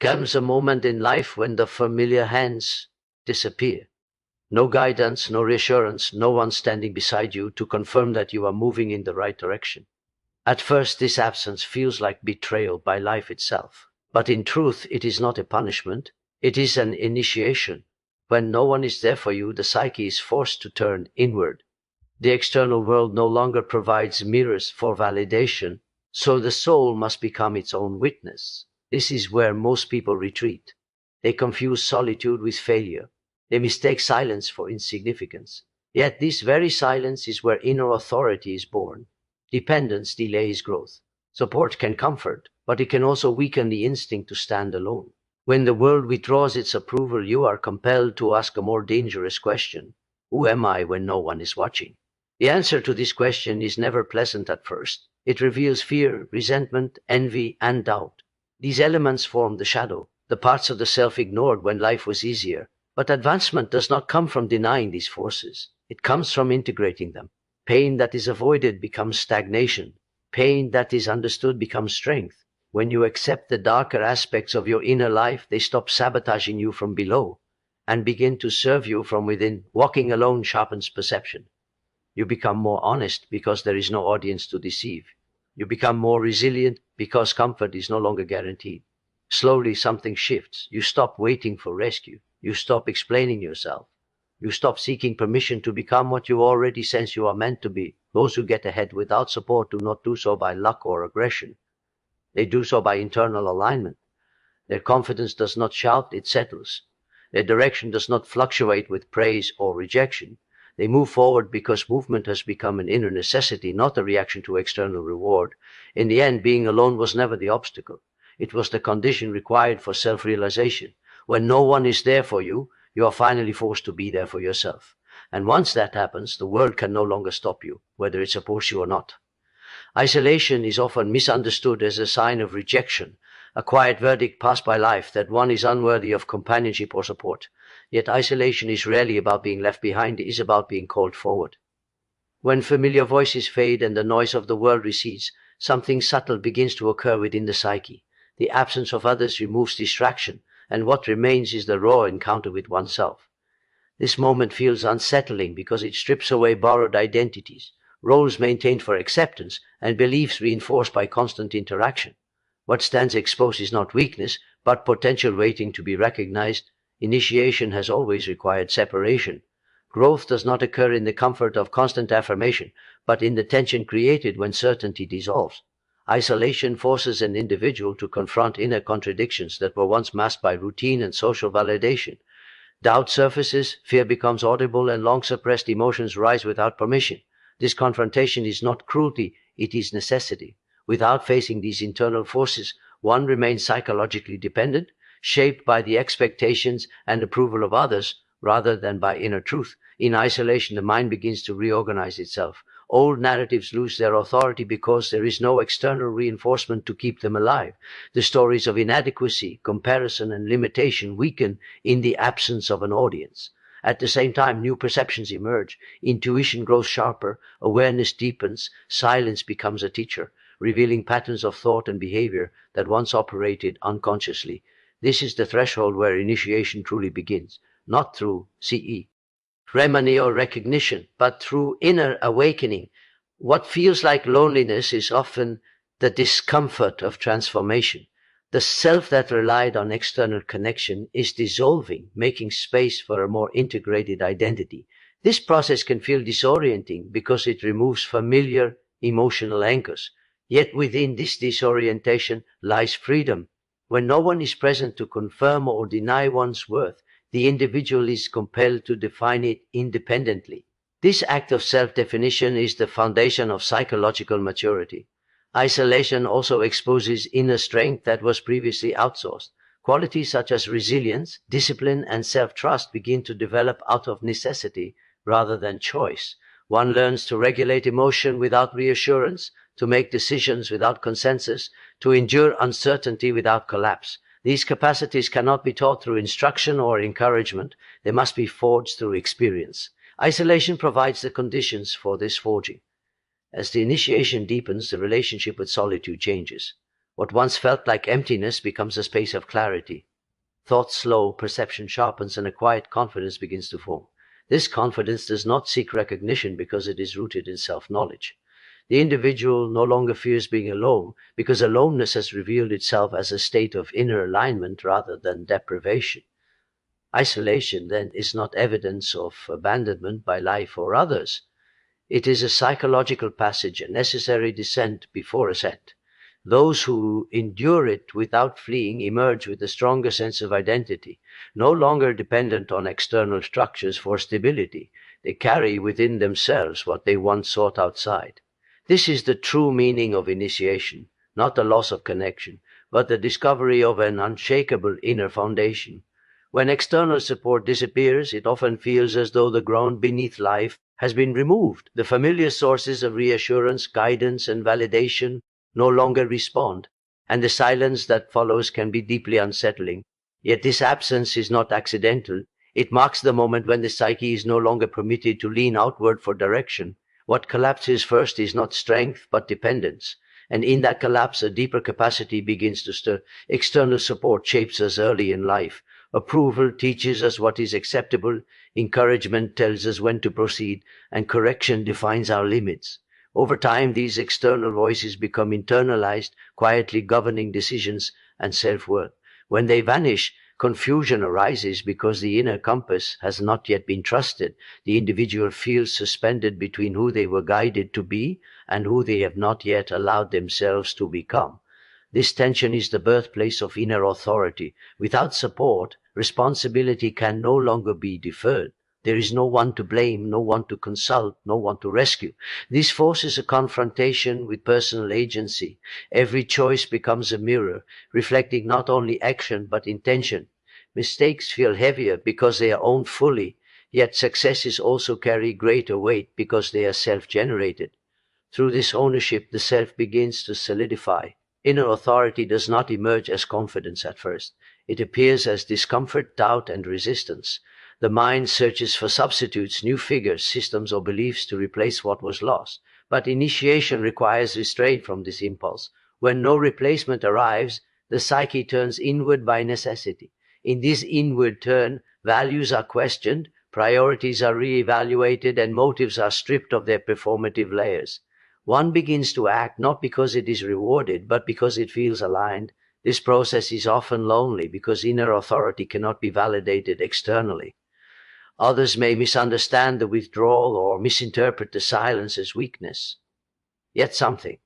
Comes a moment in life when the familiar hands disappear. No guidance, no reassurance, no one standing beside you to confirm that you are moving in the right direction. At first, this absence feels like betrayal by life itself. But in truth, it is not a punishment. It is an initiation. When no one is there for you, the psyche is forced to turn inward. The external world no longer provides mirrors for validation, so the soul must become its own witness. This is where most people retreat. They confuse solitude with failure. They mistake silence for insignificance. Yet this very silence is where inner authority is born. Dependence delays growth. Support can comfort, but it can also weaken the instinct to stand alone. When the world withdraws its approval, you are compelled to ask a more dangerous question. Who am I when no one is watching? The answer to this question is never pleasant at first. It reveals fear, resentment, envy, and doubt. These elements form the shadow, the parts of the self ignored when life was easier. But advancement does not come from denying these forces. It comes from integrating them. Pain that is avoided becomes stagnation. Pain that is understood becomes strength. When you accept the darker aspects of your inner life, they stop sabotaging you from below and begin to serve you from within. Walking alone sharpens perception. You become more honest because there is no audience to deceive. You become more resilient because comfort is no longer guaranteed. Slowly something shifts. You stop waiting for rescue. You stop explaining yourself. You stop seeking permission to become what you already sense you are meant to be. Those who get ahead without support do not do so by luck or aggression. They do so by internal alignment. Their confidence does not shout, it settles. Their direction does not fluctuate with praise or rejection. They move forward because movement has become an inner necessity, not a reaction to external reward. In the end, being alone was never the obstacle. It was the condition required for self-realization. When no one is there for you, you are finally forced to be there for yourself. And once that happens, the world can no longer stop you, whether it supports you or not. Isolation is often misunderstood as a sign of rejection, a quiet verdict passed by life that one is unworthy of companionship or support. Yet isolation is rarely about being left behind, it is about being called forward. When familiar voices fade and the noise of the world recedes, something subtle begins to occur within the psyche. The absence of others removes distraction, and what remains is the raw encounter with oneself. This moment feels unsettling because it strips away borrowed identities, roles maintained for acceptance, and beliefs reinforced by constant interaction. What stands exposed is not weakness, but potential waiting to be recognized. Initiation has always required separation. Growth does not occur in the comfort of constant affirmation, but in the tension created when certainty dissolves. Isolation forces an individual to confront inner contradictions that were once masked by routine and social validation. Doubt surfaces, fear becomes audible, and long-suppressed emotions rise without permission. This confrontation is not cruelty, it is necessity. Without facing these internal forces, one remains psychologically dependent, shaped by the expectations and approval of others rather than by inner truth. In isolation, the mind begins to reorganize itself. Old narratives lose their authority because there is no external reinforcement to keep them alive. The stories of inadequacy, comparison, and limitation weaken in the absence of an audience. At the same time, new perceptions emerge. Intuition grows sharper, awareness deepens, silence becomes a teacher, revealing patterns of thought and behavior that once operated unconsciously. This is the threshold where initiation truly begins, not through ceremony or recognition, but through inner awakening. What feels like loneliness is often the discomfort of transformation. The self that relied on external connection is dissolving, making space for a more integrated identity. This process can feel disorienting because it removes familiar emotional anchors. Yet within this disorientation lies freedom. When no one is present to confirm or deny one's worth, the individual is compelled to define it independently. This act of self-definition is the foundation of psychological maturity. Isolation also exposes inner strength that was previously outsourced. Qualities such as resilience, discipline, and self-trust begin to develop out of necessity rather than choice. One learns to regulate emotion without reassurance, to make decisions without consensus, to endure uncertainty without collapse. These capacities cannot be taught through instruction or encouragement. They must be forged through experience. Isolation provides the conditions for this forging. As the initiation deepens, the relationship with solitude changes. What once felt like emptiness becomes a space of clarity. Thoughts slow, perception sharpens, and a quiet confidence begins to form. This confidence does not seek recognition because it is rooted in self-knowledge. The individual no longer fears being alone because aloneness has revealed itself as a state of inner alignment rather than deprivation. Isolation, then, is not evidence of abandonment by life or others. It is a psychological passage, a necessary descent before ascent. Those who endure it without fleeing emerge with a stronger sense of identity, no longer dependent on external structures for stability. They carry within themselves what they once sought outside. This is the true meaning of initiation, not the loss of connection, but the discovery of an unshakable inner foundation. When external support disappears, it often feels as though the ground beneath life has been removed. The familiar sources of reassurance, guidance, and validation no longer respond, and the silence that follows can be deeply unsettling. Yet this absence is not accidental. It marks the moment when the psyche is no longer permitted to lean outward for direction. What collapses first is not strength, but dependence. And in that collapse, a deeper capacity begins to stir. External support shapes us early in life. Approval teaches us what is acceptable, encouragement tells us when to proceed, and correction defines our limits. Over time, these external voices become internalized, quietly governing decisions and self-worth. When they vanish, confusion arises because the inner compass has not yet been trusted. The individual feels suspended between who they were guided to be and who they have not yet allowed themselves to become. This tension is the birthplace of inner authority. Without support, responsibility can no longer be deferred. There is no one to blame, no one to consult, no one to rescue. This forces a confrontation with personal agency. Every choice becomes a mirror, reflecting not only action but intention. Mistakes feel heavier because they are owned fully, yet successes also carry greater weight because they are self-generated. Through this ownership, the self begins to solidify. Inner authority does not emerge as confidence at first. It appears as discomfort, doubt, and resistance. The mind searches for substitutes, new figures, systems, or beliefs to replace what was lost. But initiation requires restraint from this impulse. When no replacement arrives, the psyche turns inward by necessity. In this inward turn, values are questioned, priorities are re-evaluated, and motives are stripped of their performative layers. One begins to act not because it is rewarded, but because it feels aligned. This process is often lonely because inner authority cannot be validated externally. Others may misunderstand the withdrawal or misinterpret the silence as weakness. Yet something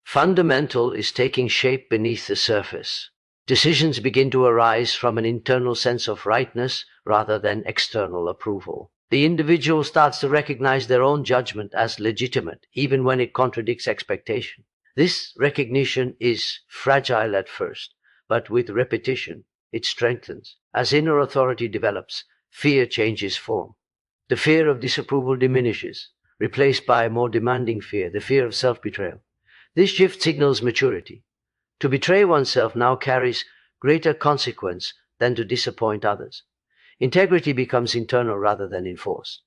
fundamental is taking shape beneath the surface. Decisions begin to arise from an internal sense of rightness rather than external approval. The individual starts to recognize their own judgment as legitimate, even when it contradicts expectation. This recognition is fragile at first, but with repetition, it strengthens. As inner authority develops, fear changes form. The fear of disapproval diminishes, replaced by a more demanding fear, the fear of self-betrayal. This shift signals maturity. To betray oneself now carries greater consequence than to disappoint others. Integrity becomes internal rather than enforced.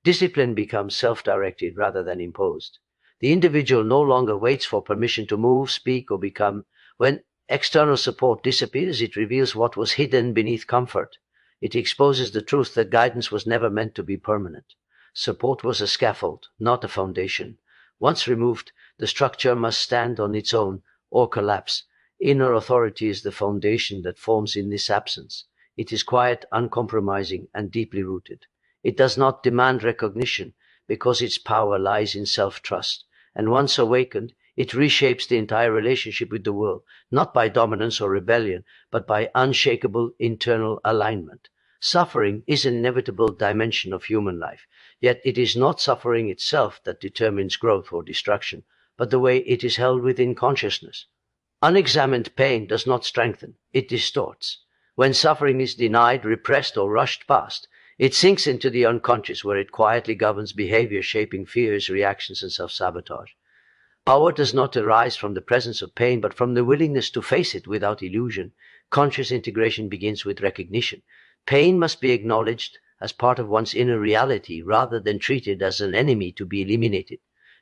Discipline becomes self-directed rather than imposed. The individual no longer waits for permission to move, speak, or become. When external support disappears, it reveals what was hidden beneath comfort. It exposes the truth that guidance was never meant to be permanent. Support was a scaffold, not a foundation. Once removed, the structure must stand on its own or collapse. Inner authority is the foundation that forms in this absence. It is quiet, uncompromising, and deeply rooted. It does not demand recognition because its power lies in self-trust. And once awakened, it reshapes the entire relationship with the world, not by dominance or rebellion, but by unshakable internal alignment. Suffering is an inevitable dimension of human life, yet it is not suffering itself that determines growth or destruction, but the way it is held within consciousness. Unexamined pain does not strengthen, it distorts. When suffering is denied, repressed, or rushed past, it sinks into the unconscious where it quietly governs behavior, shaping fears, reactions, and self-sabotage. Power does not arise from the presence of pain, but from the willingness to face it without illusion. Conscious integration begins with recognition. Pain must be acknowledged as part of one's inner reality rather than treated as an enemy to be eliminated.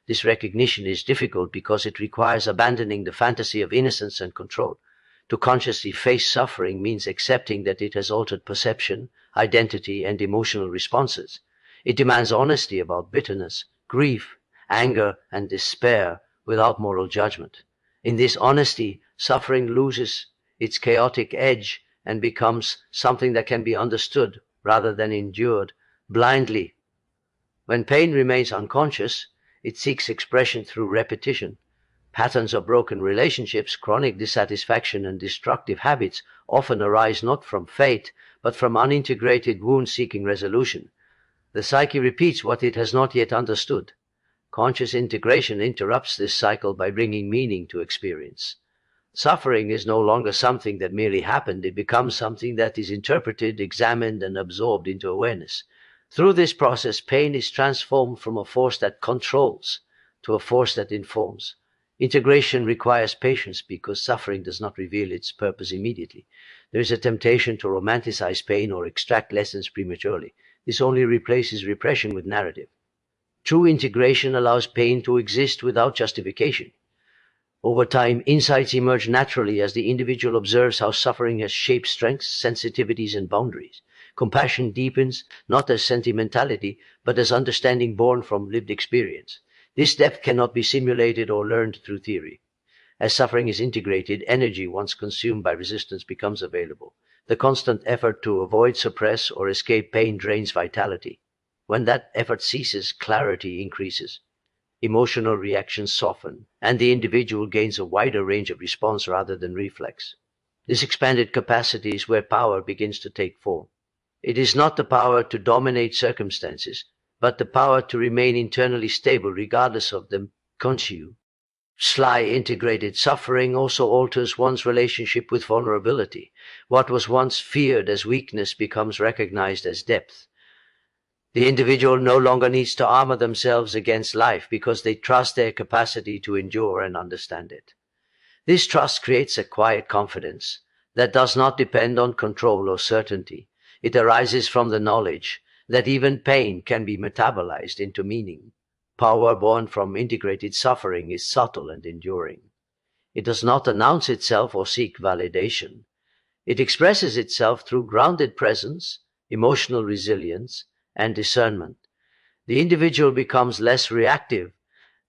This recognition is difficult because it requires abandoning the fantasy of innocence and control. To consciously face suffering means accepting that it has altered perception, identity, and emotional responses. It demands honesty about bitterness, grief, anger, and despair without moral judgment. In this honesty, suffering loses its chaotic edge and becomes something that can be understood rather than endured blindly. When pain remains unconscious, it seeks expression through repetition. Patterns of broken relationships, chronic dissatisfaction, and destructive habits often arise not from fate, but from unintegrated wound-seeking resolution. The psyche repeats what it has not yet understood. Conscious integration interrupts this cycle by bringing meaning to experience. Suffering is no longer something that merely happened. It becomes something that is interpreted, examined, and absorbed into awareness. Through this process, pain is transformed from a force that controls to a force that informs. Integration requires patience because suffering does not reveal its purpose immediately. There is a temptation to romanticize pain or extract lessons prematurely. This only replaces repression with narrative. True integration allows pain to exist without justification. Over time, insights emerge naturally as the individual observes how suffering has shaped strengths, sensitivities, and boundaries. Compassion deepens, not as sentimentality, but as understanding born from lived experience. This depth cannot be simulated or learned through theory. As suffering is integrated, energy once consumed by resistance becomes available. The constant effort to avoid, suppress, or escape pain drains vitality. When that effort ceases, clarity increases. Emotional reactions soften, and the individual gains a wider range of response rather than reflex. This expanded capacity is where power begins to take form. It is not the power to dominate circumstances, but the power to remain internally stable regardless of them consume. Sly integrated suffering also alters one's relationship with vulnerability. What was once feared as weakness becomes recognized as depth. The individual no longer needs to armor themselves against life because they trust their capacity to endure and understand it. This trust creates a quiet confidence that does not depend on control or certainty. It arises from the knowledge that even pain can be metabolized into meaning. Power born from integrated suffering is subtle and enduring. It does not announce itself or seek validation. It expresses itself through grounded presence, emotional resilience, and discernment. The individual becomes less reactive,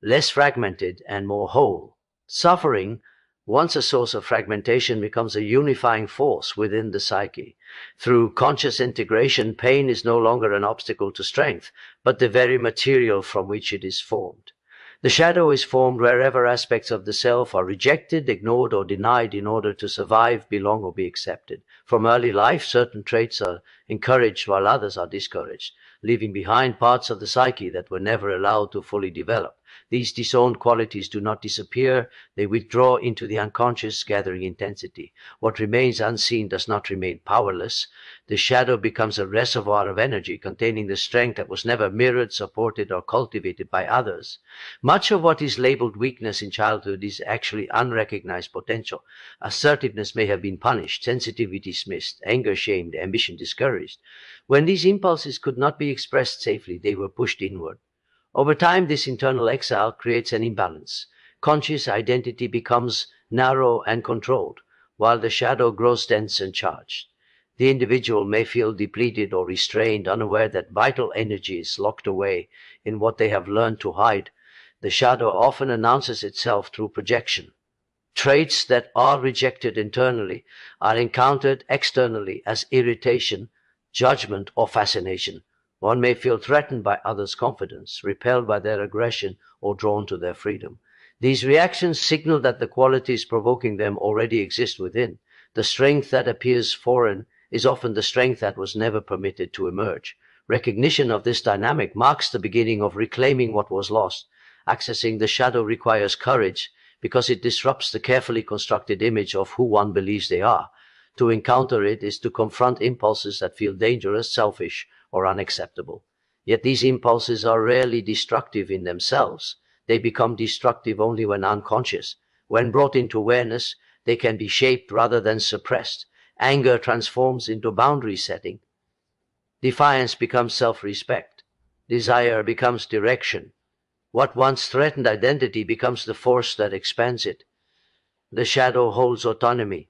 less fragmented, and more whole. Suffering, once a source of fragmentation, becomes a unifying force within the psyche. Through conscious integration, pain is no longer an obstacle to strength, but the very material from which it is formed. The shadow is formed wherever aspects of the self are rejected, ignored, or denied in order to survive, belong, or be accepted. From early life, certain traits are encouraged while others are discouraged, leaving behind parts of the psyche that were never allowed to fully develop. These disowned qualities do not disappear, they withdraw into the unconscious, gathering intensity. What remains unseen does not remain powerless. The shadow becomes a reservoir of energy containing the strength that was never mirrored, supported, or cultivated by others. Much of what is labeled weakness in childhood is actually unrecognized potential. Assertiveness may have been punished, sensitivity dismissed, anger shamed, ambition discouraged. When these impulses could not be expressed safely, they were pushed inward. Over time, this internal exile creates an imbalance. Conscious identity becomes narrow and controlled, while the shadow grows dense and charged. The individual may feel depleted or restrained, unaware that vital energy is locked away in what they have learned to hide. The shadow often announces itself through projection. Traits that are rejected internally are encountered externally as irritation, judgment, or fascination. One may feel threatened by others' confidence, repelled by their aggression, or drawn to their freedom. These reactions signal that the qualities provoking them already exist within. The strength that appears foreign is often the strength that was never permitted to emerge. Recognition of this dynamic marks the beginning of reclaiming what was lost. Accessing the shadow requires courage because it disrupts the carefully constructed image of who one believes they are. To encounter it is to confront impulses that feel dangerous, selfish, or unacceptable. Yet these impulses are rarely destructive in themselves. They become destructive only when unconscious. When brought into awareness, they can be shaped rather than suppressed. Anger transforms into boundary setting. Defiance becomes self-respect. Desire becomes direction. What once threatened identity becomes the force that expands it. The shadow holds autonomy.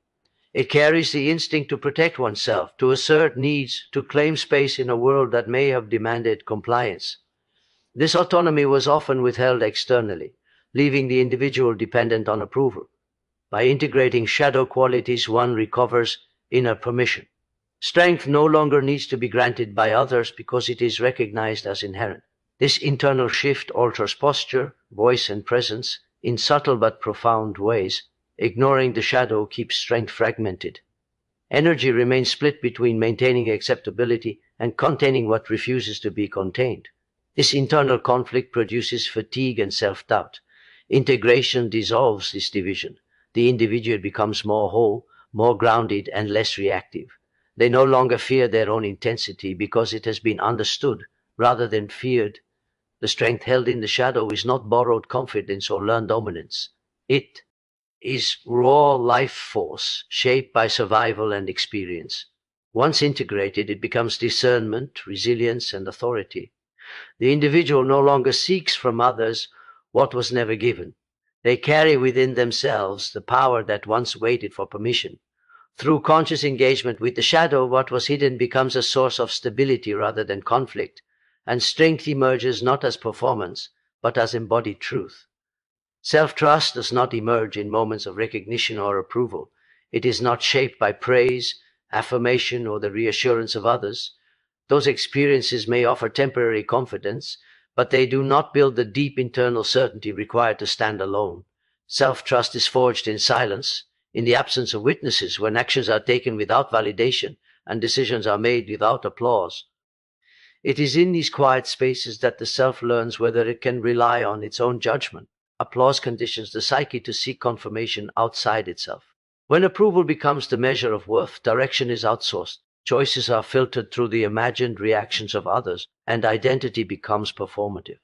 It carries the instinct to protect oneself, to assert needs, to claim space in a world that may have demanded compliance. This autonomy was often withheld externally, leaving the individual dependent on approval. By integrating shadow qualities, one recovers inner permission. Strength no longer needs to be granted by others because it is recognized as inherent. This internal shift alters posture, voice, and presence in subtle but profound ways. Ignoring the shadow keeps strength fragmented. Energy remains split between maintaining acceptability and containing what refuses to be contained. This internal conflict produces fatigue and self-doubt. Integration dissolves this division. The individual becomes more whole, more grounded, and less reactive. They no longer fear their own intensity because it has been understood rather than feared. The strength held in the shadow is not borrowed confidence or learned dominance. It is raw life force shaped by survival and experience. Once integrated, it becomes discernment, resilience, and authority. The individual no longer seeks from others what was never given. They carry within themselves the power that once waited for permission. Through conscious engagement with the shadow, what was hidden becomes a source of stability rather than conflict, and strength emerges not as performance, but as embodied truth. Self-trust does not emerge in moments of recognition or approval. It is not shaped by praise, affirmation, or the reassurance of others. Those experiences may offer temporary confidence, but they do not build the deep internal certainty required to stand alone. Self-trust is forged in silence, in the absence of witnesses, when actions are taken without validation and decisions are made without applause. It is in these quiet spaces that the self learns whether it can rely on its own judgment. Applause conditions the psyche to seek confirmation outside itself. When approval becomes the measure of worth, direction is outsourced. Choices are filtered through the imagined reactions of others, and identity becomes performative.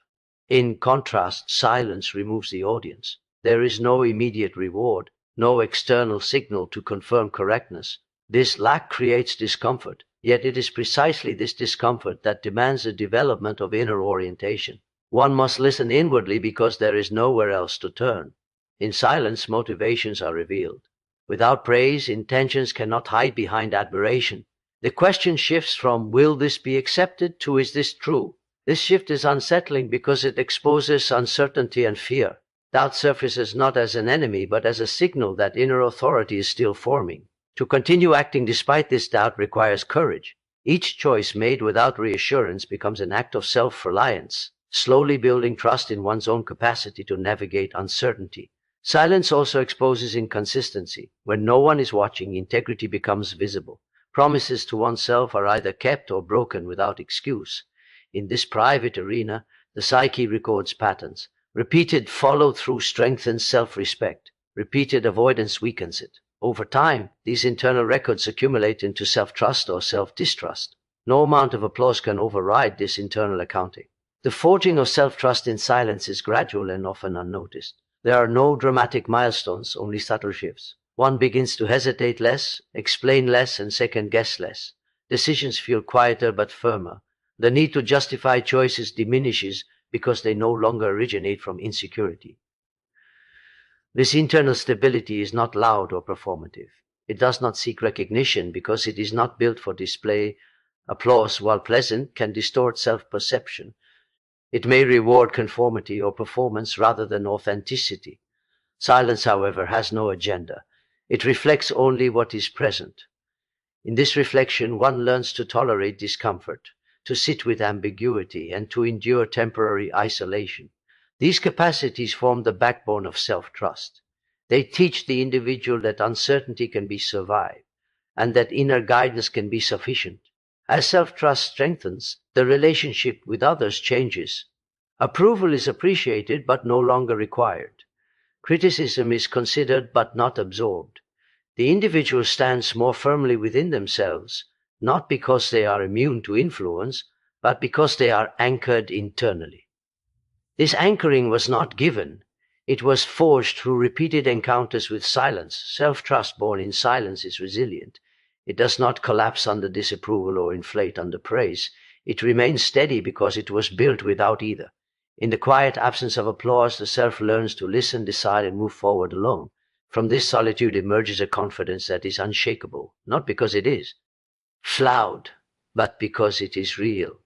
In contrast, silence removes the audience. There is no immediate reward, no external signal to confirm correctness. This lack creates discomfort, yet it is precisely this discomfort that demands the development of inner orientation. One must listen inwardly because there is nowhere else to turn. In silence, motivations are revealed. Without praise, intentions cannot hide behind admiration. The question shifts from "will this be accepted" to "is this true?" This shift is unsettling because it exposes uncertainty and fear. Doubt surfaces not as an enemy, but as a signal that inner authority is still forming. To continue acting despite this doubt requires courage. Each choice made without reassurance becomes an act of self-reliance, slowly building trust in one's own capacity to navigate uncertainty. Silence also exposes inconsistency. When no one is watching, integrity becomes visible. Promises to oneself are either kept or broken without excuse. In this private arena, the psyche records patterns. Repeated follow-through strengthens self-respect. Repeated avoidance weakens it. Over time, these internal records accumulate into self-trust or self-distrust. No amount of applause can override this internal accounting. The forging of self-trust in silence is gradual and often unnoticed. There are no dramatic milestones, only subtle shifts. One begins to hesitate less, explain less, and second-guess less. Decisions feel quieter but firmer. The need to justify choices diminishes because they no longer originate from insecurity. This internal stability is not loud or performative. It does not seek recognition because it is not built for display. Applause, while pleasant, can distort self-perception. It may reward conformity or performance rather than authenticity. Silence, however, has no agenda. It reflects only what is present. In this reflection, one learns to tolerate discomfort, to sit with ambiguity, and to endure temporary isolation. These capacities form the backbone of self-trust. They teach the individual that uncertainty can be survived, and that inner guidance can be sufficient. As self-trust strengthens, the relationship with others changes. Approval is appreciated but no longer required. Criticism is considered but not absorbed. The individual stands more firmly within themselves, not because they are immune to influence, but because they are anchored internally. This anchoring was not given. It was forged through repeated encounters with silence. Self-trust born in silence is resilient. It does not collapse under disapproval or inflate under praise. It remains steady because it was built without either. In the quiet absence of applause, the self learns to listen, decide, and move forward alone. From this solitude emerges a confidence that is unshakable, not because it is flawed, but because it is real.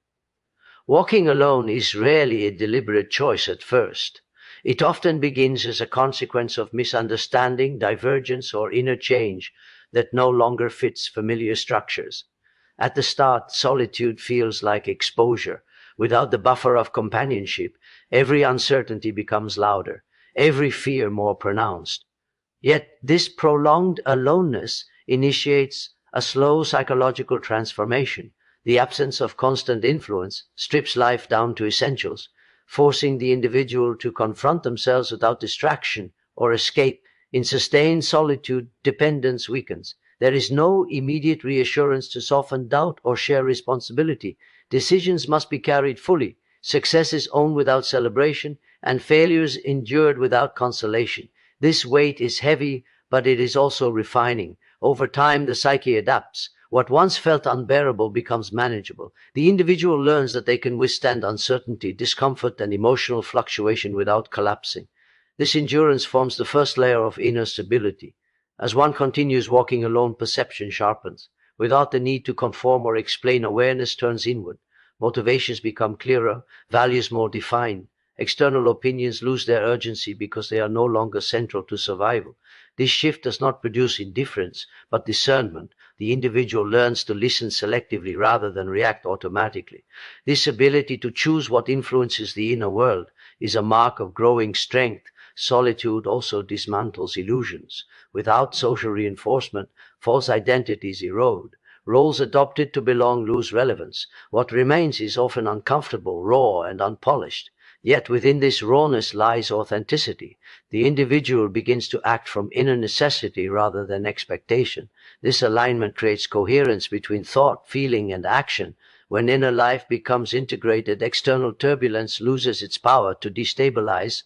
Walking alone is rarely a deliberate choice at first. It often begins as a consequence of misunderstanding, divergence, or inner change that no longer fits familiar structures. At the start, solitude feels like exposure. Without the buffer of companionship, every uncertainty becomes louder, every fear more pronounced. Yet this prolonged aloneness initiates a slow psychological transformation. The absence of constant influence strips life down to essentials, forcing the individual to confront themselves without distraction or escape. In sustained solitude, dependence weakens. There is no immediate reassurance to soften doubt or share responsibility. Decisions must be carried fully, success is owned without celebration, and failures endured without consolation. This weight is heavy, but it is also refining. Over time, the psyche adapts. What once felt unbearable becomes manageable. The individual learns that they can withstand uncertainty, discomfort, and emotional fluctuation without collapsing. This endurance forms the first layer of inner stability. As one continues walking alone, perception sharpens. Without the need to conform or explain, awareness turns inward. Motivations become clearer, values more defined. External opinions lose their urgency because they are no longer central to survival. This shift does not produce indifference, but discernment. The individual learns to listen selectively rather than react automatically. This ability to choose what influences the inner world is a mark of growing strength. Solitude also dismantles illusions. Without social reinforcement, false identities erode. Roles adopted to belong lose relevance. What remains is often uncomfortable, raw, and unpolished. Yet within this rawness lies authenticity. The individual begins to act from inner necessity rather than expectation. This alignment creates coherence between thought, feeling, and action. When inner life becomes integrated, external turbulence loses its power to destabilize.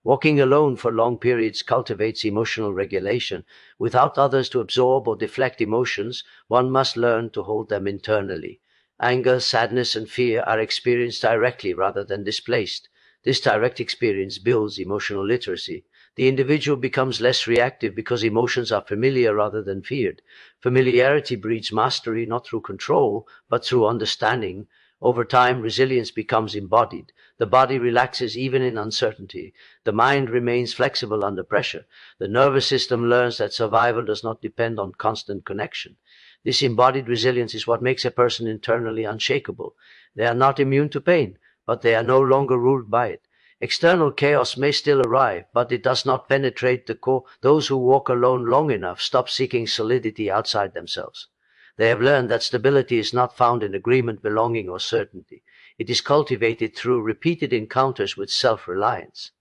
Walking alone for long periods cultivates emotional regulation. Without others to absorb or deflect emotions, one must learn to hold them internally. Anger, sadness, and fear are experienced directly rather than displaced. This direct experience builds emotional literacy. The individual becomes less reactive because emotions are familiar rather than feared. Familiarity breeds mastery not through control, but through understanding. Over time, resilience becomes embodied. The body relaxes even in uncertainty. The mind remains flexible under pressure. The nervous system learns that survival does not depend on constant connection. This embodied resilience is what makes a person internally unshakable. They are not immune to pain, but they are no longer ruled by it. External chaos may still arrive, but it does not penetrate the core. Those who walk alone long enough stop seeking solidity outside themselves. They have learned that stability is not found in agreement, belonging, or certainty. It is cultivated through repeated encounters with self-reliance.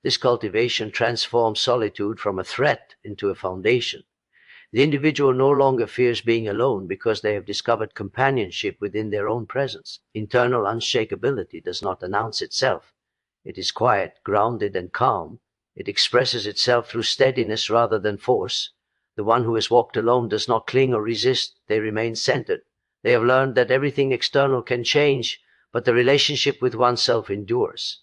This cultivation transforms solitude from a threat into a foundation. The individual no longer fears being alone because they have discovered companionship within their own presence. Internal unshakability does not announce itself. It is quiet, grounded, and calm. It expresses itself through steadiness rather than force. The one who has walked alone does not cling or resist. They remain centered. They have learned that everything external can change, but the relationship with oneself endures.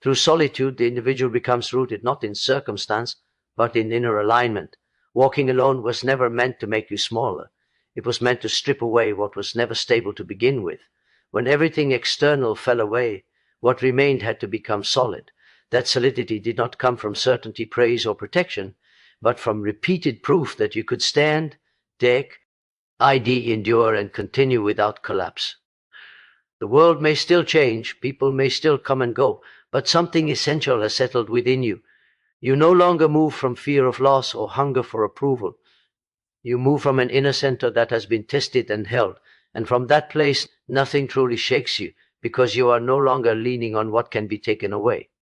Through solitude, the individual becomes rooted not in circumstance, but in inner alignment. Walking alone was never meant to make you smaller. It was meant to strip away what was never stable to begin with. When everything external fell away, what remained had to become solid. That solidity did not come from certainty, praise, or protection, but from repeated proof that you could stand, dig, endure, and continue without collapse. The world may still change, people may still come and go, but something essential has settled within you. You no longer move from fear of loss or hunger for approval. You move from an inner center that has been tested and held, and from that place nothing truly shakes you, because you are no longer leaning on what can be taken away.